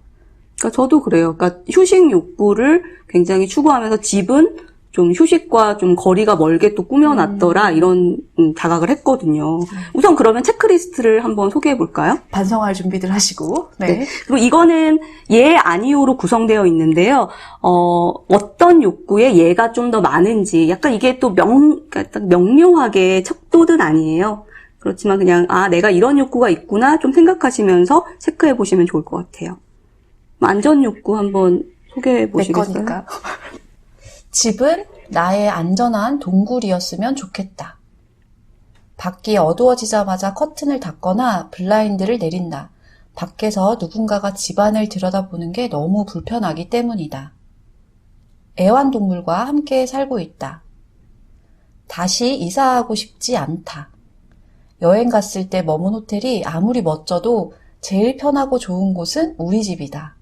그러니까 저도 그래요. 그러니까 휴식 욕구를 굉장히 추구하면서 집은 좀 휴식과 좀 거리가 멀게 또 꾸며놨더라 이런 자각을 했거든요. 우선 그러면 체크리스트를 한번 소개해 볼까요? 반성할 준비들 하시고. 네. 그리고 이거는 예, 아니요로 구성되어 있는데요. 어떤 욕구에 예가 좀 더 많은지 약간 이게 또 그러니까 명료하게 척도는 아니에요. 그렇지만 그냥 내가 이런 욕구가 있구나 좀 생각하시면서 체크해 보시면 좋을 것 같아요. 안전 욕구 한번 소개해 보시겠어요? 내 거니까. 집은 나의 안전한 동굴이었으면 좋겠다. 밖이 어두워지자마자 커튼을 닫거나 블라인드를 내린다. 밖에서 누군가가 집안을 들여다보는 게 너무 불편하기 때문이다. 애완동물과 함께 살고 있다. 다시 이사하고 싶지 않다. 여행 갔을 때 머문 호텔이 아무리 멋져도 제일 편하고 좋은 곳은 우리 집이다.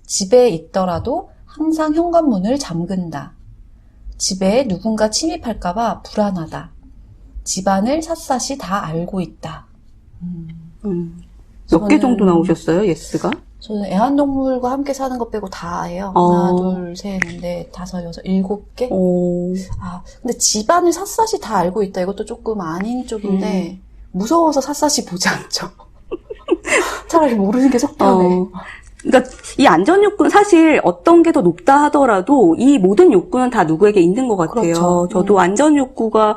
집에 있더라도 항상 현관문을 잠근다. 집에 누군가 침입할까봐 불안하다. 집안을 샅샅이 다 알고 있다. 몇 개 정도 나오셨어요, 예스가? 저는 애완동물과 함께 사는 것 빼고 다 해요. 하나, 둘, 셋, 넷, 다섯, 여섯, 7개? 근데 집안을 샅샅이 다 알고 있다. 이것도 조금 아닌 쪽인데, 무서워서 샅샅이 보지 않죠. 차라리 모르는 게 속 편해. 그러니까 이 안전 욕구는 사실 어떤 게 더 높다 하더라도 이 모든 욕구는 다 누구에게 있는 것 같아요. 그렇죠. 저도 안전 욕구가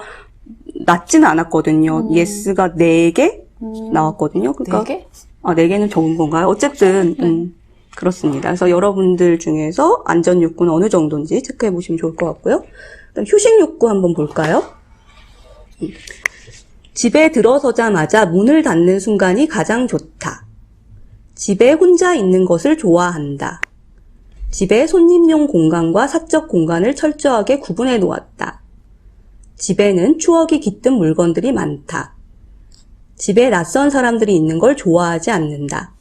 낮지는 않았거든요. 예스가 4개 나왔거든요. 그러니까 4개? 4개는 적은 건가요? 어쨌든 그렇습니다. 그래서 여러분들 중에서 안전 욕구는 어느 정도인지 체크해 보시면 좋을 것 같고요. 그다음 휴식 욕구 한번 볼까요? 집에 들어서자마자 문을 닫는 순간이 가장 좋다. 집에 혼자 있는 것을 좋아한다. 집에 손님용 공간과 사적 공간을 철저하게 구분해 놓았다. 집에는 추억이 깃든 물건들이 많다. 집에 낯선 사람들이 있는 걸 좋아하지 않는다.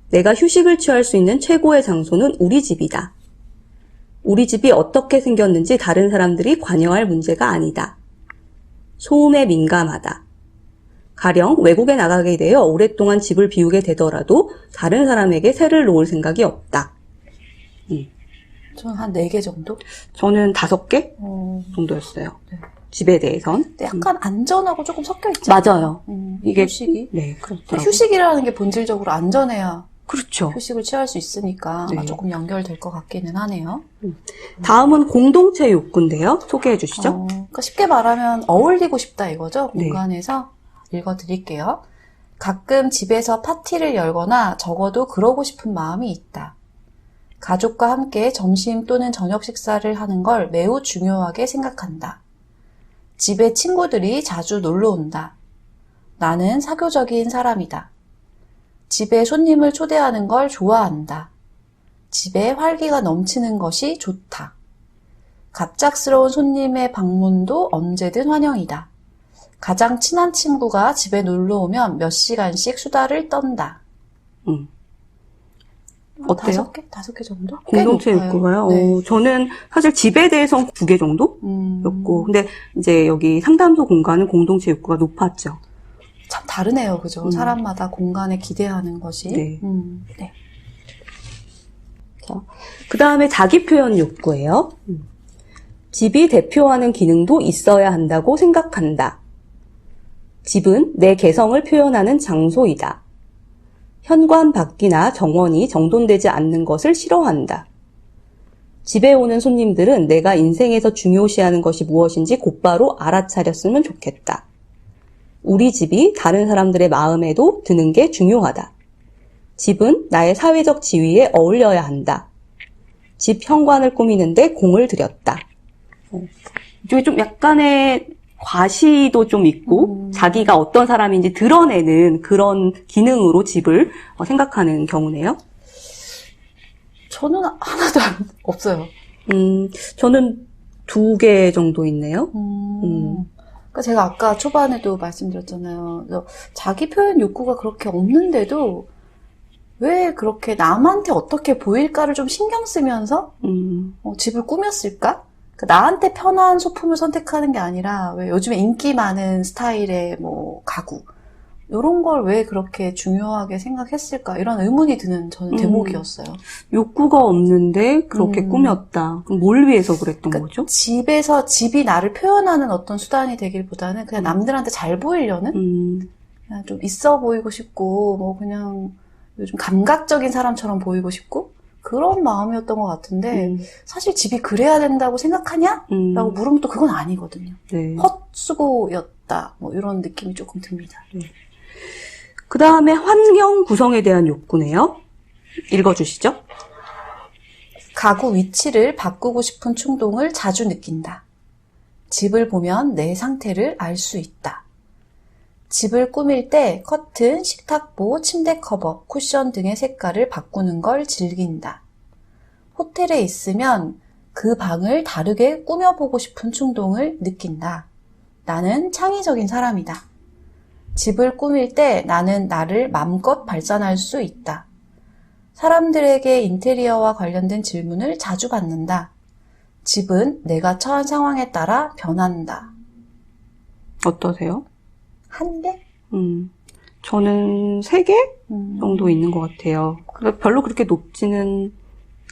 내가 휴식을 취할 수 있는 최고의 장소는 우리 집이다. 우리 집이 어떻게 생겼는지 다른 사람들이 관여할 문제가 아니다. 소음에 민감하다. 가령 외국에 나가게 되어 오랫동안 집을 비우게 되더라도 다른 사람에게 새를 놓을 생각이 없다. 저는 한 4개 정도? 저는 5개 정도였어요. 네. 집에 대해선. 근데 약간 안전하고 조금 섞여 있죠. 맞아요. 이게 휴식이. 네, 그렇더라고요. 휴식이라는 게 본질적으로 안전해야 그렇죠. 휴식을 취할 수 있으니까 네. 조금 연결될 것 같기는 하네요. 다음은 공동체 욕구인데요. 소개해 주시죠. 그러니까 쉽게 말하면 어울리고 싶다 이거죠. 네. 공간에서 읽어드릴게요. 가끔 집에서 파티를 열거나 적어도 그러고 싶은 마음이 있다. 가족과 함께 점심 또는 저녁 식사를 하는 걸 매우 중요하게 생각한다. 집에 친구들이 자주 놀러 온다. 나는 사교적인 사람이다. 집에 손님을 초대하는 걸 좋아한다. 집에 활기가 넘치는 것이 좋다. 갑작스러운 손님의 방문도 언제든 환영이다. 가장 친한 친구가 집에 놀러 오면 몇 시간씩 수다를 떤다. 어때요? 5개 정도? 공동체 꽤 높아요. 욕구가요? 네. 저는 사실 집에 대해서는 2개 정도였고, 근데 이제 여기 상담소 공간은 공동체 욕구가 높았죠. 참 다르네요, 그죠? 사람마다 공간에 기대하는 것이. 네. 네. 그 다음에 자기 표현 욕구예요. 집이 대표하는 기능도 있어야 한다고 생각한다. 집은 내 개성을 표현하는 장소이다. 현관 밖이나 정원이 정돈되지 않는 것을 싫어한다. 집에 오는 손님들은 내가 인생에서 중요시하는 것이 무엇인지 곧바로 알아차렸으면 좋겠다. 우리 집이 다른 사람들의 마음에도 드는 게 중요하다. 집은 나의 사회적 지위에 어울려야 한다. 집 현관을 꾸미는데 공을 들였다. 이쪽에 좀 약간의 과시도 좀 있고 자기가 어떤 사람인지 드러내는 그런 기능으로 집을 생각하는 경우네요. 저는 하나도 없어요. 저는 2개 정도 있네요. 그러니까 제가 아까 초반에도 말씀드렸잖아요. 그래서 자기 표현 욕구가 그렇게 없는데도 왜 그렇게 남한테 어떻게 보일까를 좀 신경 쓰면서 집을 꾸몄을까? 나한테 편한 소품을 선택하는 게 아니라 왜 요즘에 인기 많은 스타일의 뭐 가구 이런 걸 왜 그렇게 중요하게 생각했을까 이런 의문이 드는 저는 대목이었어요. 욕구가 없는데 그렇게 꾸몄다. 그럼 뭘 위해서 그랬던 거죠? 집에서 집이 나를 표현하는 어떤 수단이 되길보다는 그냥 남들한테 잘 보이려는 그냥 좀 있어 보이고 싶고 뭐 그냥 요즘 감각적인 사람처럼 보이고 싶고 그런 마음이었던 것 같은데 사실 집이 그래야 된다고 생각하냐? 라고 물으면 또 그건 아니거든요. 네. 헛수고였다. 뭐 이런 느낌이 조금 듭니다. 그 다음에 환경 구성에 대한 욕구네요. 읽어주시죠. 가구 위치를 바꾸고 싶은 충동을 자주 느낀다. 집을 보면 내 상태를 알 수 있다. 집을 꾸밀 때 커튼, 식탁보, 침대 커버, 쿠션 등의 색깔을 바꾸는 걸 즐긴다. 호텔에 있으면 그 방을 다르게 꾸며보고 싶은 충동을 느낀다. 나는 창의적인 사람이다. 집을 꾸밀 때 나는 나를 맘껏 발산할 수 있다. 사람들에게 인테리어와 관련된 질문을 자주 받는다. 집은 내가 처한 상황에 따라 변한다. 어떠세요? 1개? 저는 3개 정도 있는 것 같아요. 별로 그렇게 높지는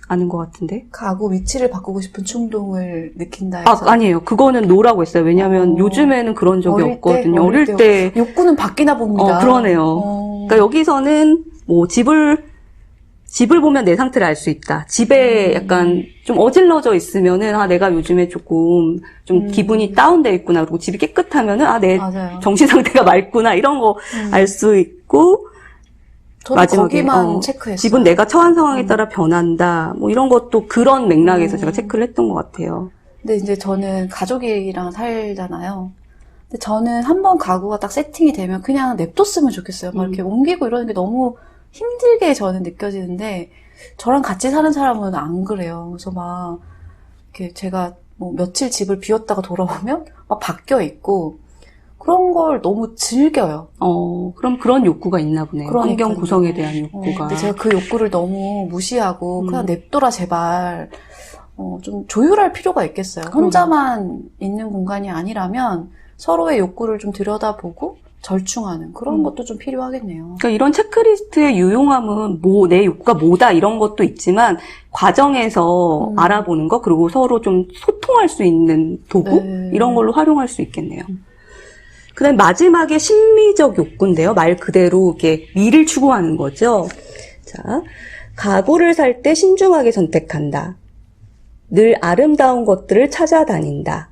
않은 것 같은데. 가구 위치를 바꾸고 싶은 충동을 느낀다 해서. 아니에요. 그거는 노라고 했어요. 왜냐하면 요즘에는 그런 적이 없거든요. 어릴 때. 욕구는 바뀌나 봅니다. 그러네요. 그러니까 여기서는 뭐 집을 보면 내 상태를 알 수 있다. 집에 약간 좀 어질러져 있으면은, 내가 요즘에 조금 좀 기분이 다운돼 있구나. 그리고 집이 깨끗하면은, 내 맞아요. 정신 상태가 맑구나. 이런 거 알 수 있고, 저도 마지막에 거기만 체크했어요. 집은 내가 처한 상황에 따라 변한다. 뭐 이런 것도 그런 맥락에서 제가 체크를 했던 것 같아요. 근데 이제 저는 가족이랑 살잖아요. 근데 저는 한번 가구가 딱 세팅이 되면 그냥 냅뒀으면 좋겠어요. 막 이렇게 옮기고 이러는 게 너무 힘들게 저는 느껴지는데, 저랑 같이 사는 사람은 안 그래요. 그래서 막 이렇게 제가 뭐 며칠 집을 비웠다가 돌아오면 막 바뀌어 있고 그런 걸 너무 즐겨요. 그럼 그런 욕구가 있나 보네요. 그러니까요. 환경 구성에 대한 욕구가. 근데 제가 그 욕구를 너무 무시하고 그냥 냅둬라 제발. 좀 조율할 필요가 있겠어요. 혼자만 있는 공간이 아니라면 서로의 욕구를 좀 들여다보고 절충하는 그런 것도 좀 필요하겠네요. 그러니까 이런 체크리스트의 유용함은 내 욕구가 뭐다 이런 것도 있지만 과정에서 알아보는 거 그리고 서로 좀 소통할 수 있는 도구 이런 걸로 활용할 수 있겠네요. 그다음 마지막에 심미적 욕구인데요. 말 그대로 이게 미를 추구하는 거죠. 자, 가구를 살 때 신중하게 선택한다. 늘 아름다운 것들을 찾아다닌다.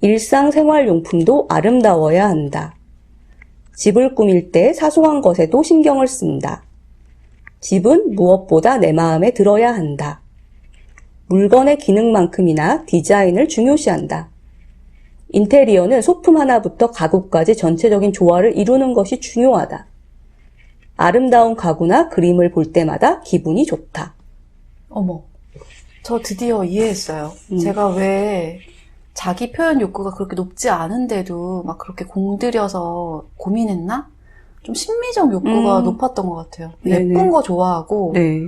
일상생활용품도 아름다워야 한다. 집을 꾸밀 때 사소한 것에도 신경을 쓴다. 집은 무엇보다 내 마음에 들어야 한다. 물건의 기능만큼이나 디자인을 중요시한다. 인테리어는 소품 하나부터 가구까지 전체적인 조화를 이루는 것이 중요하다. 아름다운 가구나 그림을 볼 때마다 기분이 좋다. 어머, 저 드디어 이해했어요. 제가 왜 자기 표현 욕구가 그렇게 높지 않은데도 막 그렇게 공들여서 고민했나? 좀 심미적 욕구가 높았던 것 같아요. 네네. 예쁜 거 좋아하고 네.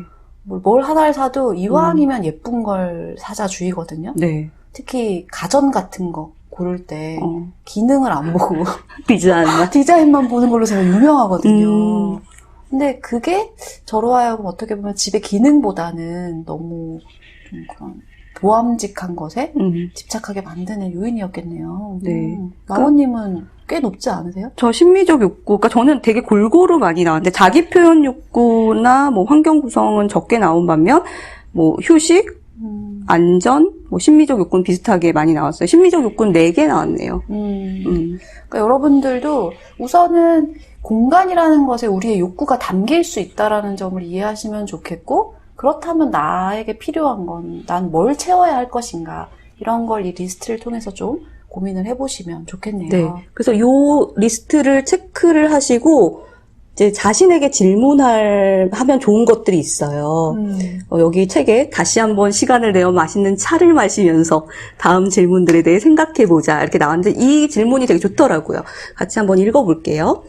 뭘 하나를 사도 이왕이면 예쁜 걸 사자 주의거든요. 네. 특히 가전 같은 거 고를 때 기능을 안 보고 디자인만 보는 걸로 제가 유명하거든요. 근데 그게 저로 하여금 어떻게 보면 집의 기능보다는 너무 좀 그런 보암직한 것에 집착하게 만드는 요인이었겠네요. 네. 마원님은 꽤 높지 않으세요? 저 심미적 욕구가 저는 되게 골고루 많이 나왔는데 자기 표현 욕구나 뭐 환경 구성은 적게 나온 반면 뭐 휴식, 안전, 뭐 심미적 욕구는 비슷하게 많이 나왔어요. 심미적 욕구는 4개 나왔네요. 그러니까 여러분들도 우선은 공간이라는 것에 우리의 욕구가 담길 수 있다라는 점을 이해하시면 좋겠고, 그렇다면 나에게 필요한 건 난 뭘 채워야 할 것인가, 이런 걸 이 리스트를 통해서 좀 고민을 해보시면 좋겠네요. 네. 그래서 요 리스트를 체크를 하시고 이제 자신에게 하면 좋은 것들이 있어요. 여기 책에 다시 한번 시간을 내어 맛있는 차를 마시면서 다음 질문들에 대해 생각해보자 이렇게 나왔는데 이 질문이 되게 좋더라고요. 같이 한번 읽어볼게요.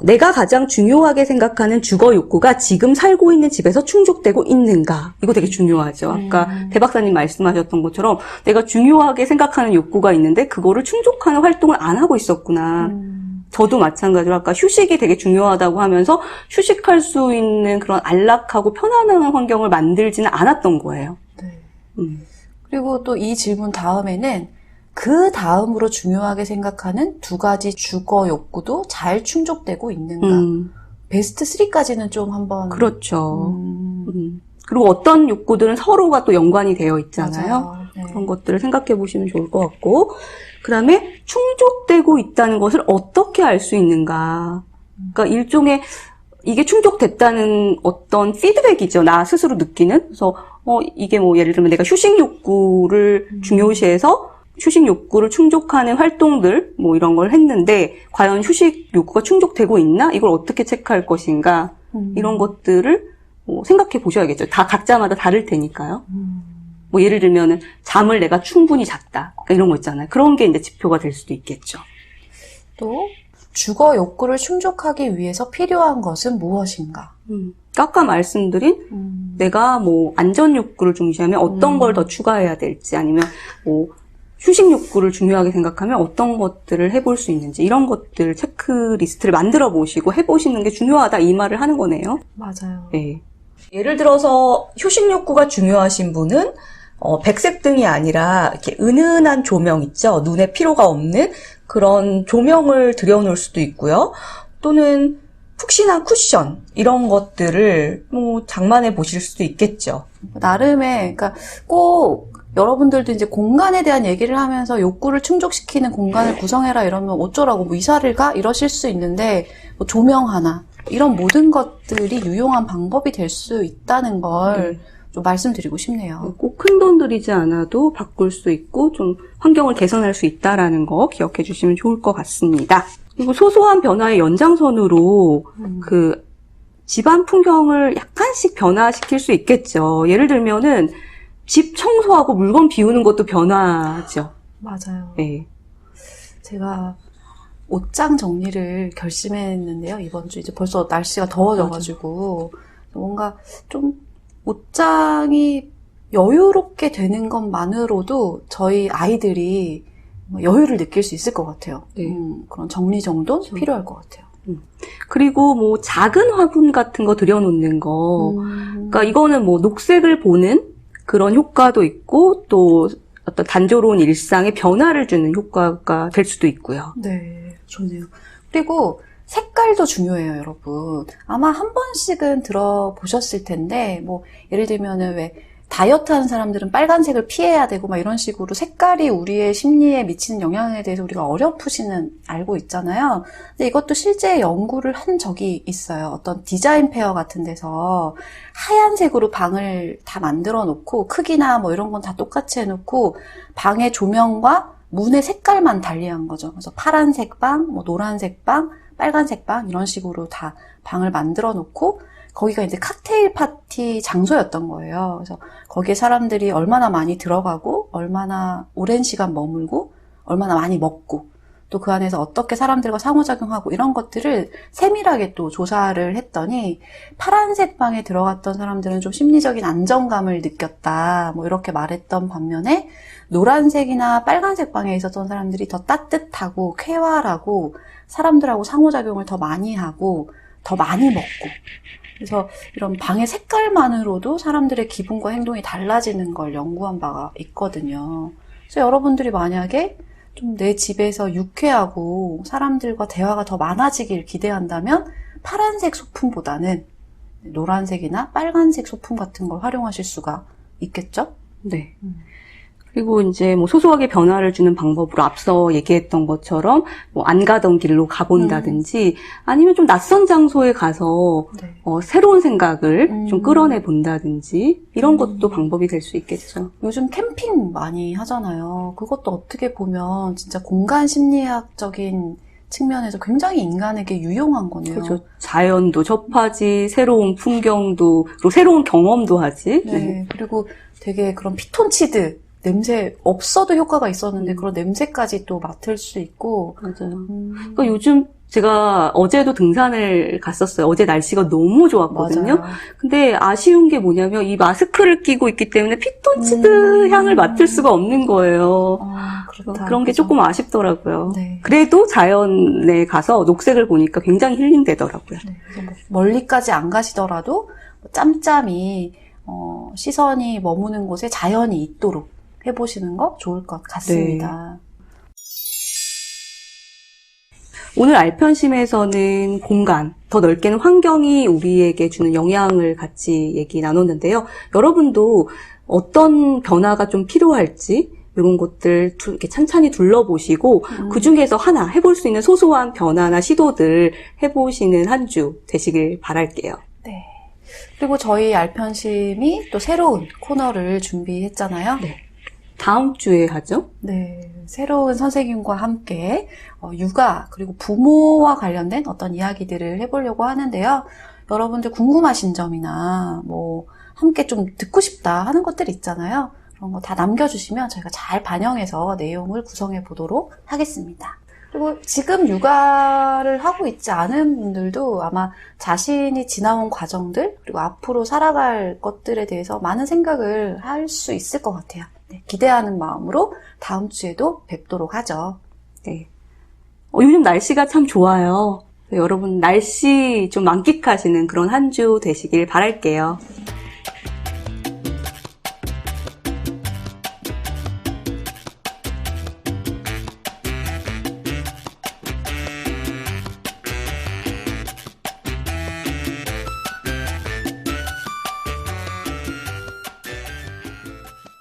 내가 가장 중요하게 생각하는 주거 욕구가 지금 살고 있는 집에서 충족되고 있는가? 이거 되게 중요하죠. 아까 대 박사님 말씀하셨던 것처럼 내가 중요하게 생각하는 욕구가 있는데 그거를 충족하는 활동을 안 하고 있었구나. 저도 마찬가지로 아까 휴식이 되게 중요하다고 하면서 휴식할 수 있는 그런 안락하고 편안한 환경을 만들지는 않았던 거예요. 네. 그리고 또 이 질문 다음에는 그 다음으로 중요하게 생각하는 2가지 주거 욕구도 잘 충족되고 있는가. 베스트 3까지는 좀 한번. 그렇죠. 그리고 어떤 욕구들은 서로가 또 연관이 되어 있잖아요. 네. 그런 것들을 생각해 보시면 좋을 것 같고. 그 다음에 충족되고 있다는 것을 어떻게 알 수 있는가. 그러니까 일종의 이게 충족됐다는 어떤 피드백이죠. 나 스스로 느끼는. 그래서 이게 뭐 예를 들면 내가 휴식 욕구를 중요시해서 휴식 욕구를 충족하는 활동들 뭐 이런 걸 했는데 과연 휴식 욕구가 충족되고 있나? 이걸 어떻게 체크할 것인가? 이런 것들을 생각해 보셔야겠죠. 다 각자마다 다를 테니까요. 뭐 예를 들면은 잠을 내가 충분히 잤다. 그러니까 이런 거 있잖아요. 그런 게 이제 지표가 될 수도 있겠죠. 또 주거 욕구를 충족하기 위해서 필요한 것은 무엇인가? 아까 말씀드린 내가 뭐 안전 욕구를 중시하면 어떤 걸 더 추가해야 될지 아니면 뭐 휴식 욕구를 중요하게 생각하면 어떤 것들을 해볼 수 있는지 이런 것들 체크리스트를 만들어 보시고 해보시는 게 중요하다 이 말을 하는 거네요. 맞아요. 네. 예를 들어서 휴식 욕구가 중요하신 분은 백색 등이 아니라 이렇게 은은한 조명 있죠. 눈에 피로가 없는 그런 조명을 들여놓을 수도 있고요. 또는 푹신한 쿠션 이런 것들을 뭐 장만해 보실 수도 있겠죠. 나름의 그러니까 꼭 여러분들도 이제 공간에 대한 얘기를 하면서 욕구를 충족시키는 공간을 구성해라 이러면 어쩌라고 뭐 이사를 가? 이러실 수 있는데 뭐 조명 하나 이런 모든 것들이 유용한 방법이 될 수 있다는 걸 좀 말씀드리고 싶네요. 꼭 큰 돈 들이지 않아도 바꿀 수 있고 좀 환경을 개선할 수 있다라는 거 기억해 주시면 좋을 것 같습니다. 그리고 소소한 변화의 연장선으로 그 집안 풍경을 약간씩 변화시킬 수 있겠죠. 예를 들면은 집 청소하고 물건 비우는 것도 변화죠. 맞아요. 네. 제가 옷장 정리를 결심했는데요. 이번 주 이제 벌써 날씨가 더워져가지고 뭔가 좀 옷장이 여유롭게 되는 것만으로도 저희 아이들이 여유를 느낄 수 있을 것 같아요. 네. 그런 정리정돈 그렇죠. 필요할 것 같아요. 그리고 뭐 작은 화분 같은 거 들여놓는 거. 그러니까 이거는 뭐 녹색을 보는 그런 효과도 있고 또 어떤 단조로운 일상에 변화를 주는 효과가 될 수도 있고요. 네, 좋네요. 그리고 색깔도 중요해요, 여러분. 아마 한 번씩은 들어보셨을 텐데, 뭐, 예를 들면은 왜, 다이어트 하는 사람들은 빨간색을 피해야 되고, 막 이런 식으로 색깔이 우리의 심리에 미치는 영향에 대해서 우리가 어렴풋이는 알고 있잖아요. 근데 이것도 실제 연구를 한 적이 있어요. 어떤 디자인 페어 같은 데서 하얀색으로 방을 다 만들어 놓고, 크기나 뭐 이런 건 다 똑같이 해놓고, 방의 조명과 문의 색깔만 달리한 거죠. 그래서 파란색 방, 뭐 노란색 방, 빨간색 방 이런 식으로 다 방을 만들어 놓고 거기가 이제 칵테일 파티 장소였던 거예요. 그래서 거기에 사람들이 얼마나 많이 들어가고 얼마나 오랜 시간 머물고 얼마나 많이 먹고 또 그 안에서 어떻게 사람들과 상호작용하고 이런 것들을 세밀하게 또 조사를 했더니 파란색 방에 들어갔던 사람들은 좀 심리적인 안정감을 느꼈다. 뭐 이렇게 말했던 반면에 노란색이나 빨간색 방에 있었던 사람들이 더 따뜻하고 쾌활하고 사람들하고 상호작용을 더 많이 하고 더 많이 먹고 그래서 이런 방의 색깔만으로도 사람들의 기분과 행동이 달라지는 걸 연구한 바가 있거든요. 그래서 여러분들이 만약에 좀 내 집에서 유쾌하고 사람들과 대화가 더 많아지길 기대한다면 파란색 소품보다는 노란색이나 빨간색 소품 같은 걸 활용하실 수가 있겠죠? 네. 그리고 이제 뭐 소소하게 변화를 주는 방법으로 앞서 얘기했던 것처럼 뭐 안 가던 길로 가본다든지 아니면 좀 낯선 장소에 가서 네. 새로운 생각을 좀 끌어내 본다든지 이런 것도 방법이 될 수 있겠죠. 요즘 캠핑 많이 하잖아요. 그것도 어떻게 보면 진짜 공간 심리학적인 측면에서 굉장히 인간에게 유용한 거네요. 그렇죠. 자연도 접하지, 새로운 풍경도, 그리고 새로운 경험도 하지. 네. 그리고 되게 그런 피톤치드 냄새 없어도 효과가 있었는데 그런 냄새까지 또 맡을 수 있고. 맞아요. 그러니까 요즘 제가 어제도 등산을 갔었어요. 어제 날씨가 너무 좋았거든요. 맞아요. 근데 아쉬운 게 뭐냐면 이 마스크를 끼고 있기 때문에 피톤치드 향을 맡을 수가 없는 거예요. 그렇다. 그런 게 그죠? 조금 아쉽더라고요. 네. 그래도 자연에 가서 녹색을 보니까 굉장히 힐링되더라고요. 네. 그래서 뭐 멀리까지 안 가시더라도 짬짬이 시선이 머무는 곳에 자연이 있도록 해보시는 거 좋을 것 같습니다. 오늘 알편심에서는 공간, 더 넓게는 환경이 우리에게 주는 영향을 같이 얘기 나눴는데요. 여러분도 어떤 변화가 좀 필요할지 이런 것들 이렇게 찬찬히 둘러보시고 그 중에서 하나 해볼 수 있는 소소한 변화나 시도들 해보시는 한 주 되시길 바랄게요. 네. 그리고 저희 알편심이 또 새로운 코너를 준비했잖아요. 네. 다음 주에 하죠? 네. 새로운 선생님과 함께 육아 그리고 부모와 관련된 어떤 이야기들을 해보려고 하는데요. 여러분들 궁금하신 점이나 뭐 함께 좀 듣고 싶다 하는 것들 있잖아요. 그런 거 다 남겨주시면 저희가 잘 반영해서 내용을 구성해 보도록 하겠습니다. 그리고 지금 육아를 하고 있지 않은 분들도 아마 자신이 지나온 과정들 그리고 앞으로 살아갈 것들에 대해서 많은 생각을 할 수 있을 것 같아요. 네, 기대하는 마음으로 다음 주에도 뵙도록 하죠. 네. 요즘 날씨가 참 좋아요. 여러분 날씨 좀 만끽하시는 그런 한 주 되시길 바랄게요.